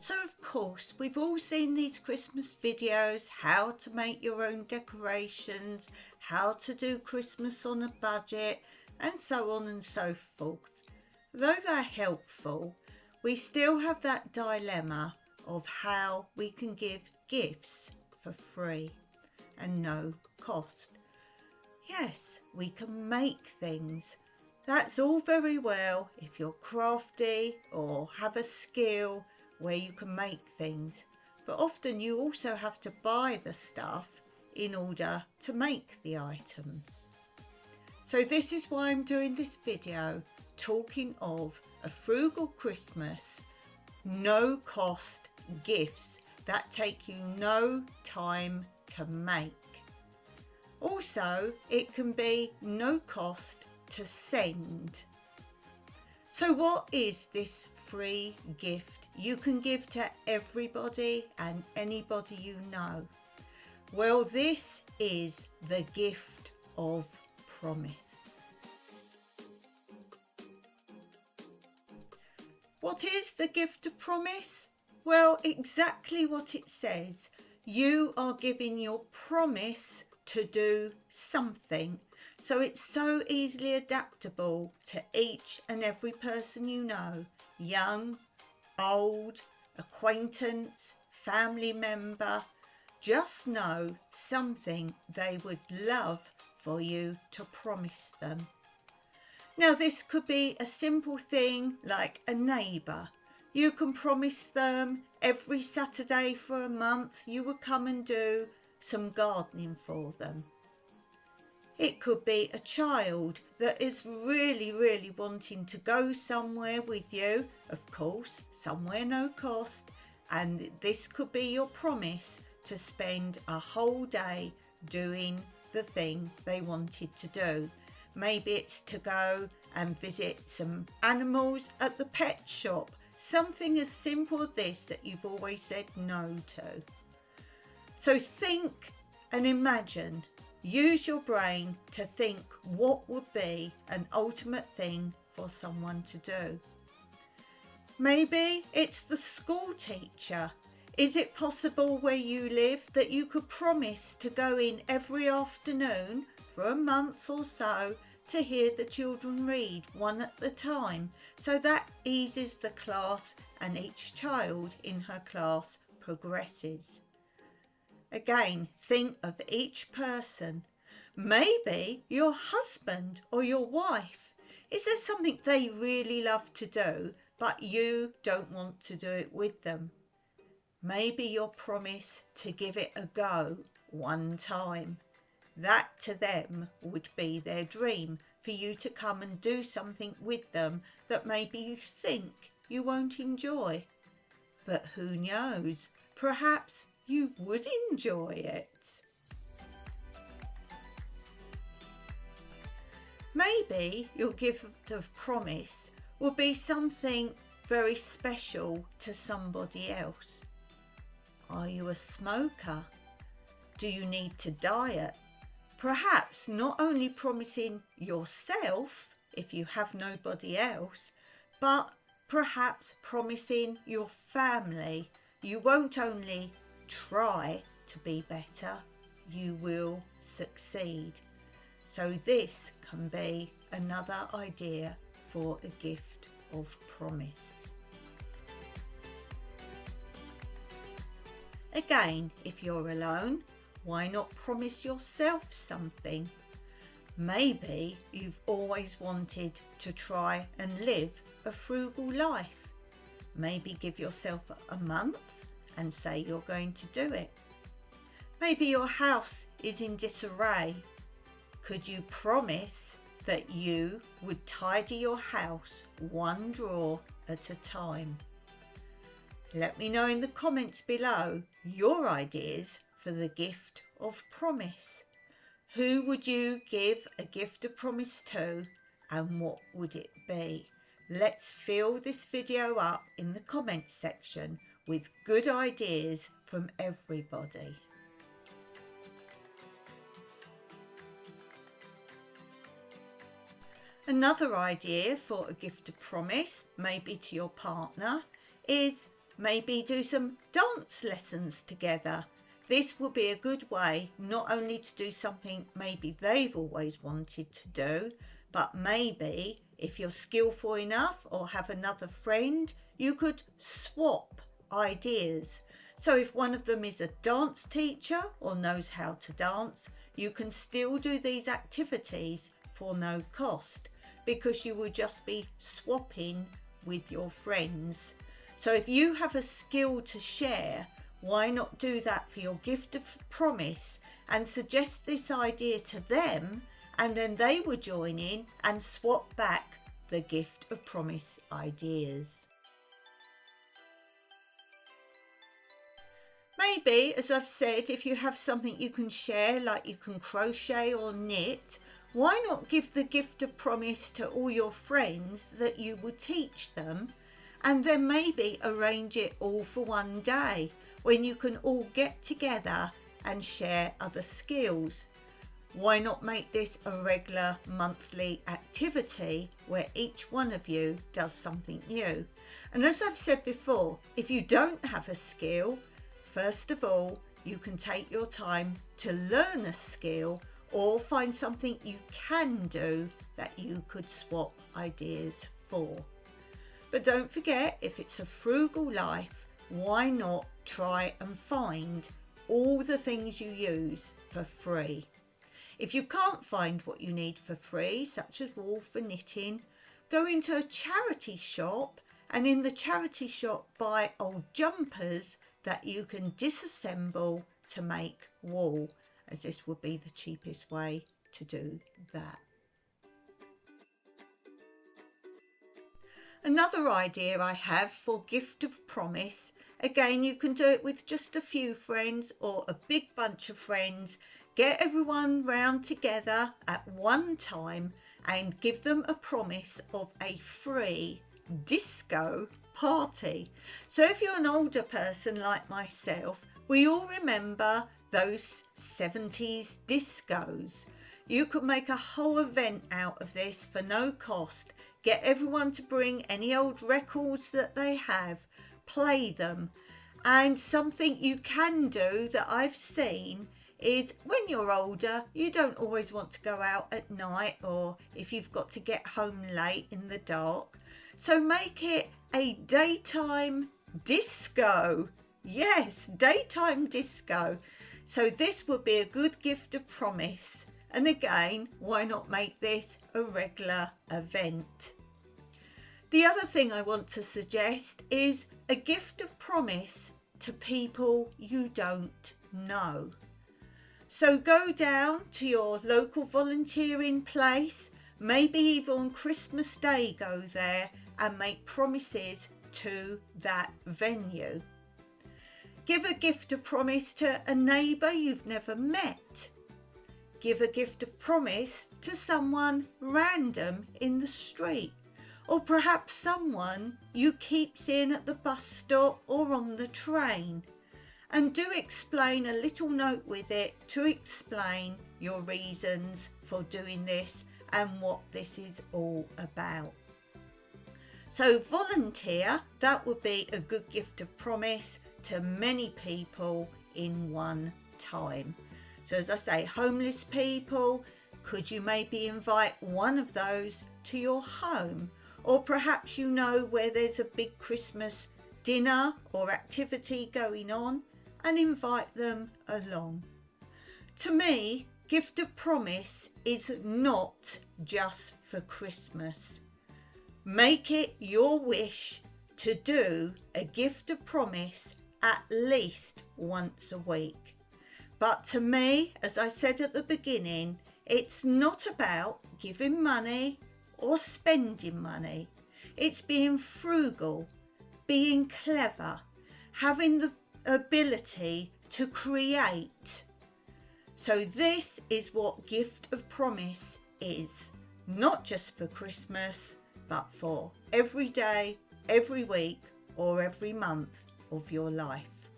So of course, we've all seen these Christmas videos, how to make your own decorations, how to do Christmas on a budget, and so on and so forth. Though they're helpful, we still have that dilemma of how we can give gifts for free and no cost. Yes, we can make things. That's all very well if you're crafty or have a skill where you can make things, but often you also have to buy the stuff in order to make the items. So this is why I'm doing this video, talking of a frugal Christmas, no cost gifts that take you no time to make. Also, it can be no cost to send. So what is this free gift you can give to everybody and anybody you know? Well, this is the gift of promise. What is the gift of promise? Well, exactly what it says. You are giving your promise to do something. So it's so easily adaptable to each and every person you know, young, old, acquaintance, family member. Just know something they would love for you to promise them. Now this could be a simple thing like a neighbour. You can promise them every Saturday for a month you will come and do some gardening for them. It could be a child that is really wanting to go somewhere with you, of course, somewhere no cost, and this could be your promise to spend a whole day doing the thing they wanted to do. Maybe it's to go and visit some animals at the pet shop, something as simple as this that you've always said no to. So think and imagine. Use your brain to think what would be an ultimate thing for someone to do. Maybe it's the school teacher. Is it possible where you live that you could promise to go in every afternoon for a month or so to hear the children read one at a time? So that eases the class and each child in her class progresses. Again, think of each person. Maybe your husband or your wife. Is there something they really love to do, but you don't want to do it with them? Maybe your promise to give it a go one time. That to them would be their dream, for you to come and do something with them that maybe you think you won't enjoy. But who knows? Perhaps you would enjoy it. Maybe your gift of promise will be something very special to somebody else. Are you a smoker? Do you need to diet? Perhaps not only promising yourself if you have nobody else, but perhaps promising your family. You won't only try to be better, you will succeed. So this can be another idea for a gift of promise. Again, if you're alone, why not promise yourself something? Maybe you've always wanted to try and live a frugal life. Maybe give yourself a month and say you're going to do it. Maybe your house is in disarray. Could you promise that you would tidy your house one drawer at a time? Let me know in the comments below your ideas for the gift of promise. Who would you give a gift of promise to, and what would it be? Let's fill this video up in the comments section with good ideas from everybody. Another idea for a gift of promise, maybe to your partner, is Maybe do some dance lessons together. This will be a good way not only to do something maybe they've always wanted to do, but maybe if you're skillful enough or have another friend, you could swap ideas. So if one of them is a dance teacher or knows how to dance, you can still do these activities for no cost, because you will just be swapping with your friends. So if you have a skill to share, why not do that for your gift of promise and suggest this idea to them, and then they will join in and swap back the gift of promise ideas. Maybe, as I've said, if you have something you can share, like you can crochet or knit, why not give the gift of promise to all your friends that you will teach them, and then maybe arrange it all for one day when you can all get together and share other skills. Why not make this a regular monthly activity where each one of you does something new? And as I've said before, if you don't have a skill, first of all, you can take your time to learn a skill or find something you can do that you could swap ideas for. But don't forget, if it's a frugal life, why not try and find all the things you use for free? If you can't find what you need for free, such as wool for knitting, go into a charity shop and in the charity shop buy old jumpers that you can disassemble to make wool, as this would be the cheapest way to do that. Another idea I have for gift of promise, again you can do it with just a few friends or a big bunch of friends. Get everyone round together at one time and give them a promise of a free disco party. So if you're an older person like myself, we all remember those 70s discos. You could make a whole event out of this for no cost. Get everyone to bring any old records that they have, play them. And something you can do that I've seen is when you're older, you don't always want to go out at night, or if you've got to get home late in the dark. So make it a daytime disco. Yes, daytime disco. So this would be a good gift of promise. And again, why not make this a regular event? The other thing I want to suggest is a gift of promise to people you don't know. So go down to your local volunteering place, maybe even on Christmas Day go there and make promises to that venue. Give a gift of promise to a neighbour you've never met. Give a gift of promise to someone random in the street, or perhaps someone you keep seeing at the bus stop or on the train. And do explain a little note with it to explain your reasons for doing this and what this is all about. So volunteer, that would be a good gift of promise to many people in one time. So as I say, homeless people, could you maybe invite one of those to your home? Or perhaps you know where there's a big Christmas dinner or activity going on, and invite them along. To me, gift of promise is not just for Christmas. Make it your wish to do a gift of promise at least once a week. But to me, as I said at the beginning, it's not about giving money or spending money. It's being frugal, being clever, having the ability to create. So this is what gift of promise is, not just for Christmas, but for every day, every week, or every month of your life.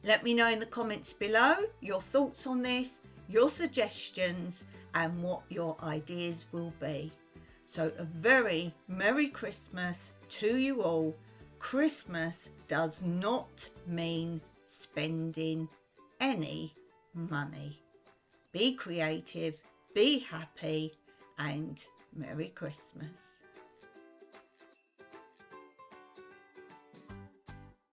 Let me know in the comments below your thoughts on this, your suggestions, and what your ideas will be. So a very Merry Christmas to you all Christmas does not mean spending any money. Be creative, be happy, and Merry Christmas.